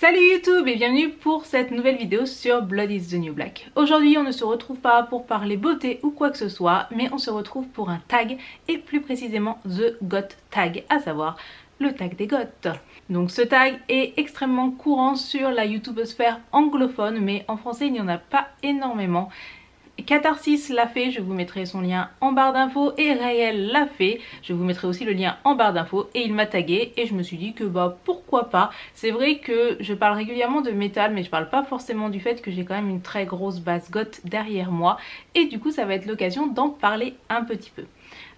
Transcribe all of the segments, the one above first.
Salut YouTube et bienvenue pour cette nouvelle vidéo sur Blood is the New Black. Aujourd'hui on ne se retrouve pas pour parler beauté ou quoi que ce soit, mais on se retrouve pour un tag et plus précisément The Goth Tag, à savoir le tag des goths. Donc ce tag est extrêmement courant sur la youtubosphère anglophone, mais en français il n'y en a pas énormément. Catharsis l'a fait, je vous mettrai son lien en barre d'infos, et Raël l'a fait, je vous mettrai aussi le lien en barre d'infos, et il m'a tagué et je me suis dit que bah pourquoi pas. C'est vrai que je parle régulièrement de métal, mais je parle pas forcément du fait que j'ai quand même une très grosse base goth derrière moi, et du coup ça va être l'occasion d'en parler un petit peu.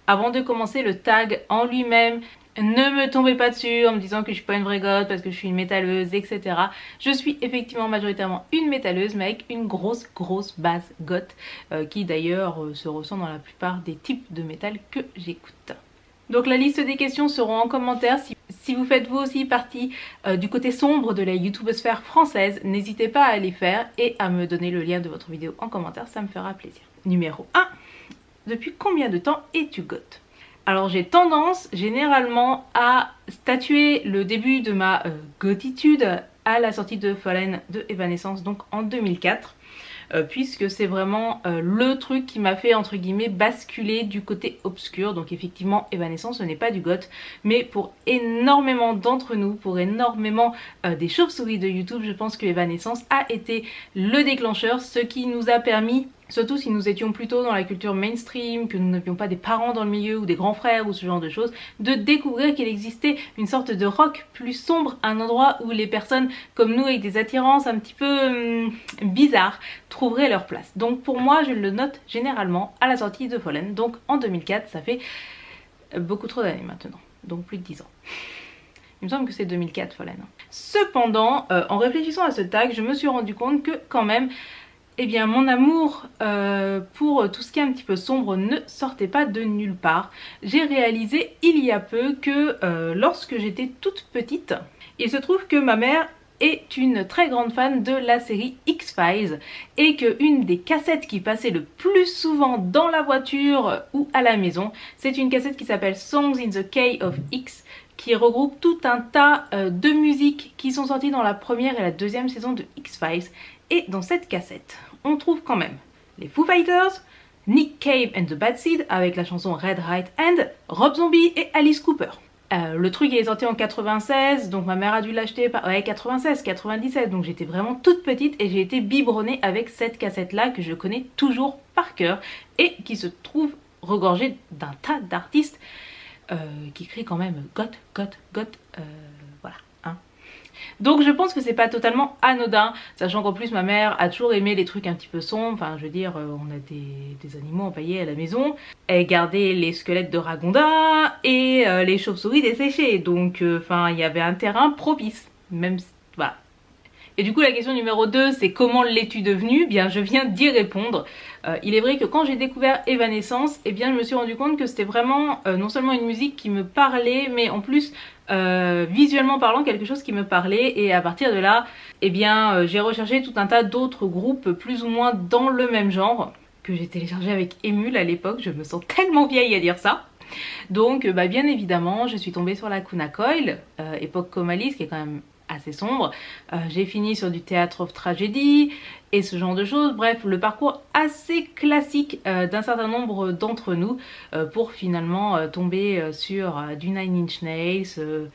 Avant de commencer le tag en lui-même, ne me tombez pas dessus en me disant que je suis pas une vraie goth parce que je suis une métalleuse, etc. Je suis effectivement majoritairement une métalleuse, mais avec une grosse base goth qui d'ailleurs se ressent dans la plupart des types de métal que j'écoute. Donc la liste des questions seront en commentaire. Si vous faites vous aussi partie du côté sombre de la youtubosphère française, n'hésitez pas à les faire et à me donner le lien de votre vidéo en commentaire, ça me fera plaisir. Numéro 1. Depuis combien de temps es-tu goth ? Alors j'ai tendance généralement à statuer le début de ma gothitude à la sortie de Fallen de Evanescence, donc en 2004. Puisque c'est vraiment le truc qui m'a fait entre guillemets basculer du côté obscur. Donc effectivement Evanescence ce n'est pas du goth, mais pour énormément d'entre nous, pour énormément des chauves-souris de YouTube, je pense que Evanescence a été le déclencheur, ce qui nous a permis, surtout si nous étions plutôt dans la culture mainstream, que nous n'avions pas des parents dans le milieu ou des grands frères ou ce genre de choses, de découvrir qu'il existait une sorte de rock plus sombre, un endroit où les personnes comme nous avec des attirances un petit peu bizarres trouveraient leur place. Donc pour moi je le note généralement à la sortie de Fallen, donc en 2004, ça fait beaucoup trop d'années maintenant, donc plus de 10 ans. Il me semble que c'est 2004 Fallen. Cependant, en réfléchissant à ce tag, je me suis rendu compte que quand même, eh bien mon amour pour tout ce qui est un petit peu sombre ne sortait pas de nulle part. J'ai réalisé il y a peu que lorsque j'étais toute petite, il se trouve que ma mère est une très grande fan de la série X-Files et que une des cassettes qui passait le plus souvent dans la voiture ou à la maison, c'est une cassette qui s'appelle Songs in the Key of X, qui regroupe tout un tas de musiques qui sont sorties dans la première et la deuxième saison de X-Files. Et dans cette cassette, on trouve quand même les Foo Fighters, Nick Cave and the Bad Seed avec la chanson Red Right Hand, Rob Zombie et Alice Cooper. Le truc est sorti en 96, donc ma mère a dû l'acheter par 96, 97, donc j'étais vraiment toute petite et j'ai été biberonnée avec cette cassette là que je connais toujours par cœur et qui se trouve regorgée d'un tas d'artistes qui crient quand même goth, voilà. Donc je pense que c'est pas totalement anodin, sachant qu'en plus ma mère a toujours aimé les trucs un petit peu sombres, enfin je veux dire on a des animaux empaillés à la maison, elle gardait les squelettes de Ragondin et les chauves-souris desséchées, donc enfin il y avait un terrain propice, même voilà. Et du coup la question numéro 2 c'est comment l'es-tu devenu? Bien je viens d'y répondre. Il est vrai que quand j'ai découvert Evanescence, eh bien je me suis rendu compte que c'était vraiment non seulement une musique qui me parlait, mais en plus visuellement parlant quelque chose qui me parlait, et à partir de là eh bien j'ai recherché tout un tas d'autres groupes plus ou moins dans le même genre que j'ai téléchargé avec Emule à l'époque. Je me sens tellement vieille à dire ça. Donc bah, bien évidemment je suis tombée sur la Kuna Coil, époque Comalis, qui est quand même assez sombre. J'ai fini sur du Theatre of Tragedy et ce genre de choses. Bref, le parcours assez classique d'un certain nombre d'entre nous pour finalement tomber sur du Nine Inch Nails,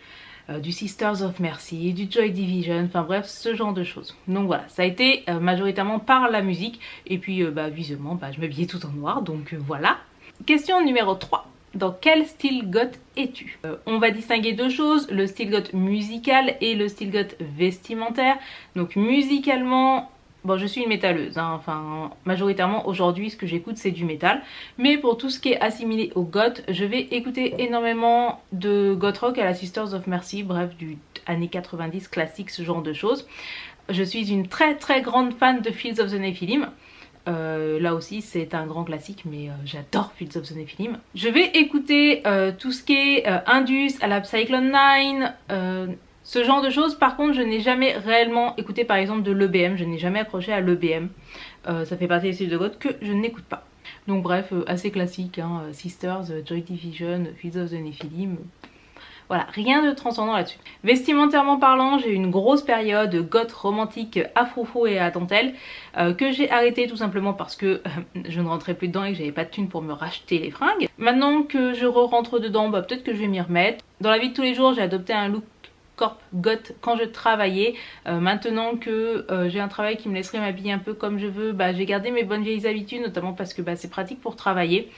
du Sisters of Mercy, du Joy Division, enfin bref, ce genre de choses. Donc voilà, ça a été majoritairement par la musique et puis bah, visuellement, bah, je m'habillais tout en noir, donc voilà. Question numéro 3. Dans quel style goth es-tu? On va distinguer deux choses, le style goth musical et le style goth vestimentaire. Donc musicalement, bon je suis une métalleuse, hein. Enfin majoritairement aujourd'hui ce que j'écoute c'est du métal. Mais pour tout ce qui est assimilé au goth, je vais écouter énormément de goth rock à la Sisters of Mercy, bref du années 90 classique, ce genre de choses. Je suis une très grande fan de Fields of the Nephilim. Là aussi c'est un grand classique, mais j'adore Fields of the Nephilim. Je vais écouter tout ce qui est Indus à la Cyclone 9, ce genre de choses. Par contre je n'ai jamais réellement écouté par exemple de l'EBM, je n'ai jamais accroché à l'EBM. Ça fait partie des styles de goth que je n'écoute pas. Donc bref, assez classique, hein. Sisters, Joy Division, Fields of the Nephilim. Voilà, rien de transcendant là-dessus. Vestimentairement parlant, j'ai eu une grosse période goth romantique à froufrou et à dentelle que j'ai arrêté tout simplement parce que je ne rentrais plus dedans et que j'avais pas de thune pour me racheter les fringues. Maintenant que je rentre dedans, bah, peut-être que je vais m'y remettre. Dans la vie de tous les jours, j'ai adopté un look corp goth quand je travaillais. Maintenant que j'ai un travail qui me laisserait m'habiller un peu comme je veux, bah, j'ai gardé mes bonnes vieilles habitudes, notamment parce que bah, c'est pratique pour travailler.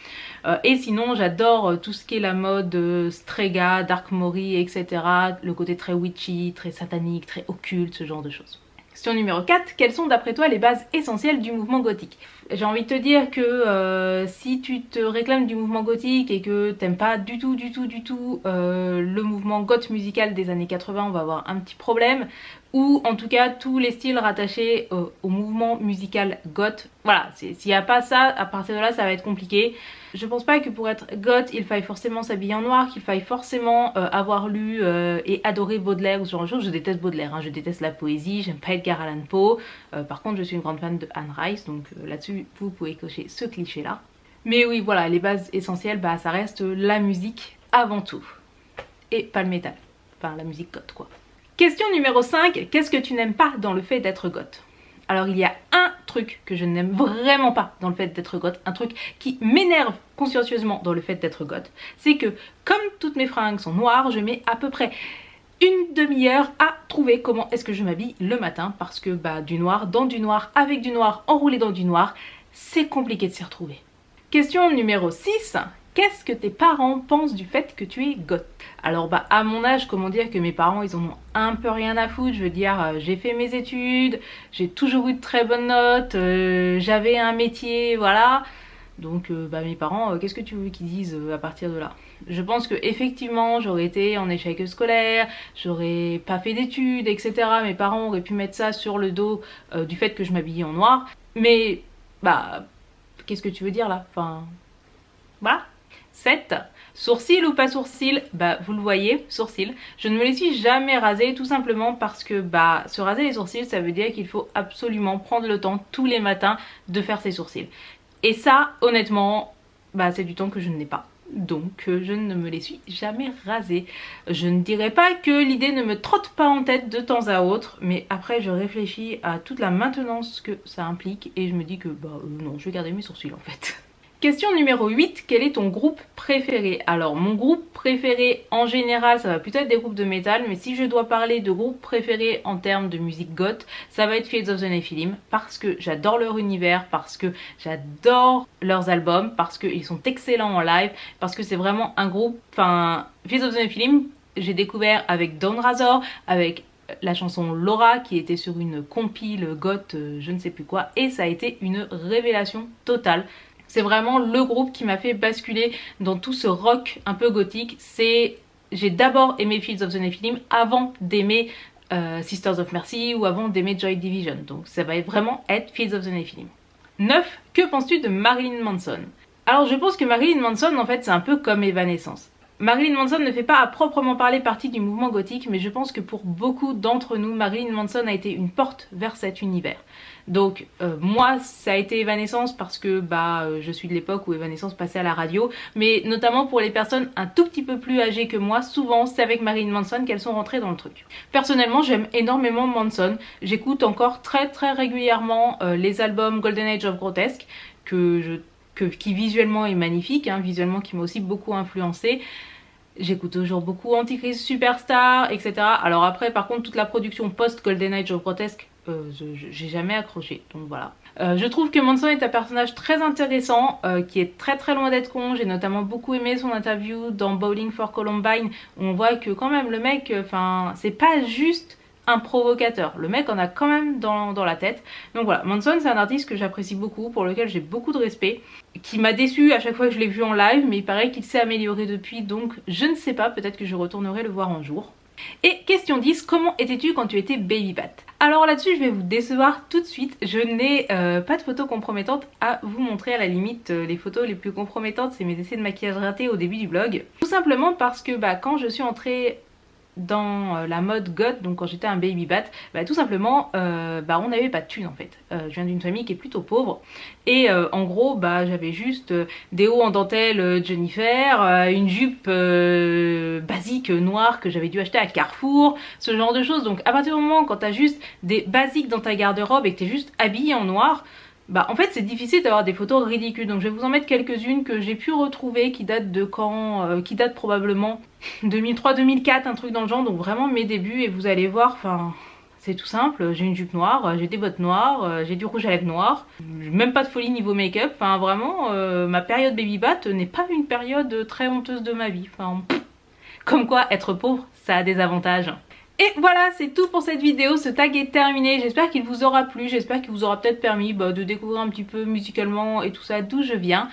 Et sinon j'adore tout ce qui est la mode Strega, Dark Mori, etc. Le côté très witchy, très satanique, très occulte, ce genre de choses. Question numéro 4, quelles sont d'après toi les bases essentielles du mouvement gothique? J'ai envie de te dire que si tu te réclames du mouvement gothique et que t'aimes pas du tout le mouvement goth musical des années 80, on va avoir un petit problème. Ou en tout cas tous les styles rattachés au mouvement musical goth. Voilà, s'il n'y a pas ça, à partir de là ça va être compliqué. Je pense pas que pour être goth il faille forcément s'habiller en noir, qu'il faille forcément avoir lu et adoré Baudelaire ou ce genre de choses. Je déteste Baudelaire, hein, je déteste la poésie, j'aime pas Edgar Allan Poe. Par contre je suis une grande fan de Anne Rice, donc là-dessus vous pouvez cocher ce cliché là. Mais oui voilà, les bases essentielles, bah ça reste la musique avant tout. Et pas le métal, enfin la musique goth quoi. Question numéro 5, qu'est-ce que tu n'aimes pas dans le fait d'être goth? Alors il y a un truc que je n'aime vraiment pas dans le fait d'être goth, un truc qui m'énerve consciencieusement dans le fait d'être goth, c'est que comme toutes mes fringues sont noires, je mets à peu près une demi-heure à trouver comment est-ce que je m'habille le matin parce que bah du noir, dans du noir, avec du noir, enroulé dans du noir, c'est compliqué de s'y retrouver. Question numéro 6, qu'est-ce que tes parents pensent du fait que tu es goth? Alors bah à mon âge, comment dire que mes parents ils en ont un peu rien à foutre. Je veux dire, j'ai fait mes études, j'ai toujours eu de très bonnes notes, j'avais un métier, voilà. Donc bah mes parents, qu'est-ce que tu veux qu'ils disent à partir de là? Je pense que effectivement j'aurais été en échec scolaire, j'aurais pas fait d'études, etc. Mes parents auraient pu mettre ça sur le dos du fait que je m'habillais en noir. Mais bah qu'est-ce que tu veux dire là? Enfin voilà. 7. Sourcils ou pas sourcils? Bah vous le voyez, sourcils. Je ne me les suis jamais rasés tout simplement parce que bah se raser les sourcils ça veut dire qu'il faut absolument prendre le temps tous les matins de faire ses sourcils. Et ça honnêtement bah c'est du temps que je n'ai pas. Donc je ne me les suis jamais rasés. Je ne dirais pas que l'idée ne me trotte pas en tête de temps à autre, mais après je réfléchis à toute la maintenance que ça implique et je me dis que bah non, je vais garder mes sourcils en fait. Question numéro 8, quel est ton groupe préféré? Alors mon groupe préféré en général ça va plutôt être des groupes de métal, mais si je dois parler de groupe préféré en termes de musique goth, ça va être Fields of the Nephilim, parce que j'adore leur univers, parce que j'adore leurs albums, parce qu'ils sont excellents en live, parce que c'est vraiment un groupe, enfin Fields of the Nephilim j'ai découvert avec Dawn Razor, avec la chanson Laura qui était sur une compile goth je ne sais plus quoi, et ça a été une révélation totale. C'est vraiment le groupe qui m'a fait basculer dans tout ce rock un peu gothique. J'ai d'abord aimé Fields of the Nephilim avant d'aimer Sisters of Mercy ou avant d'aimer Joy Division. Donc ça va vraiment être Fields of the Nephilim. 9. Que penses-tu de Marilyn Manson? Alors je pense que Marilyn Manson en fait c'est un peu comme Evanescence. Marilyn Manson ne fait pas à proprement parler partie du mouvement gothique, mais je pense que pour beaucoup d'entre nous, Marilyn Manson a été une porte vers cet univers. Donc moi ça a été Evanescence parce que bah je suis de l'époque où Evanescence passait à la radio, mais notamment pour les personnes un tout petit peu plus âgées que moi, souvent c'est avec Marilyn Manson qu'elles sont rentrées dans le truc. Personnellement j'aime énormément Manson, j'écoute encore très régulièrement les albums Golden Age of Grotesque qui visuellement est magnifique, hein, visuellement qui m'a aussi beaucoup influencé. J'écoute toujours beaucoup Antichrist Superstar, etc. Alors après par contre toute la production post Golden Age of Grotesque, j'ai jamais accroché, donc voilà. Je trouve que Manson est un personnage très intéressant, qui est très loin d'être con. J'ai notamment beaucoup aimé son interview dans Bowling for Columbine, où on voit que quand même le mec, enfin c'est pas juste un provocateur, le mec en a quand même dans la tête. Donc voilà, Manson c'est un artiste que j'apprécie beaucoup, pour lequel j'ai beaucoup de respect, qui m'a déçu à chaque fois que je l'ai vu en live, mais il paraît qu'il s'est amélioré depuis, donc je ne sais pas, peut-être que je retournerai le voir un jour. Et question 10, comment étais-tu quand tu étais baby bat? Alors là-dessus je vais vous décevoir tout de suite, je n'ai pas de photos compromettantes à vous montrer. À la limite les photos les plus compromettantes c'est mes essais de maquillage ratés au début du blog. Tout simplement parce que bah, quand je suis entrée dans la mode goth, donc quand j'étais un baby bat, bah, tout simplement on n'avait pas de thunes en fait. Je viens d'une famille qui est plutôt pauvre et en gros bah j'avais juste des hauts en dentelle Jennifer, une jupe basique noire que j'avais dû acheter à Carrefour, ce genre de choses. Donc à partir du moment quand t'as juste des basiques dans ta garde-robe et que t'es juste habillée en noir, bah en fait c'est difficile d'avoir des photos ridicules. Donc je vais vous en mettre quelques-unes que j'ai pu retrouver qui datent de quand, qui datent probablement 2003-2004, un truc dans le genre, donc vraiment mes débuts. Et vous allez voir, enfin c'est tout simple, j'ai une jupe noire, j'ai des bottes noires, j'ai du rouge à lèvres noir, même pas de folie niveau make-up, enfin vraiment ma période baby bat n'est pas une période très honteuse de ma vie, enfin comme quoi être pauvre ça a des avantages. Et voilà, c'est tout pour cette vidéo, ce tag est terminé, j'espère qu'il vous aura plu, j'espère qu'il vous aura peut-être permis de découvrir un petit peu musicalement et tout ça d'où je viens.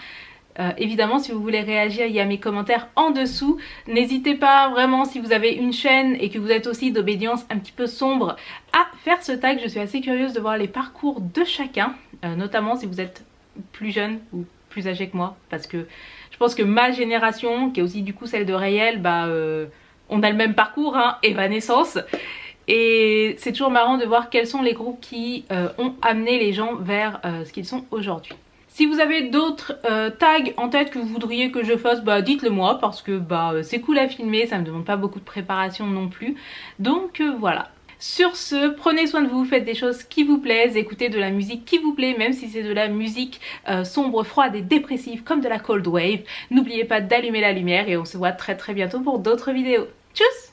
Évidemment si vous voulez réagir, il y a mes commentaires en dessous. N'hésitez pas vraiment, si vous avez une chaîne et que vous êtes aussi d'obédience un petit peu sombre, à faire ce tag. Je suis assez curieuse de voir les parcours de chacun, notamment si vous êtes plus jeune ou plus âgé que moi, parce que je pense que ma génération, qui est aussi du coup celle de Rayel, on a le même parcours, hein, Evanescence. Et c'est toujours marrant de voir quels sont les groupes qui ont amené les gens vers ce qu'ils sont aujourd'hui. Si vous avez d'autres tags en tête que vous voudriez que je fasse, dites-le moi, parce que c'est cool à filmer, ça me demande pas beaucoup de préparation non plus. Donc voilà. Sur ce, prenez soin de vous, faites des choses qui vous plaisent, écoutez de la musique qui vous plaît, même si c'est de la musique sombre, froide et dépressive comme de la cold wave. N'oubliez pas d'allumer la lumière et on se voit très bientôt pour d'autres vidéos. Tchuss!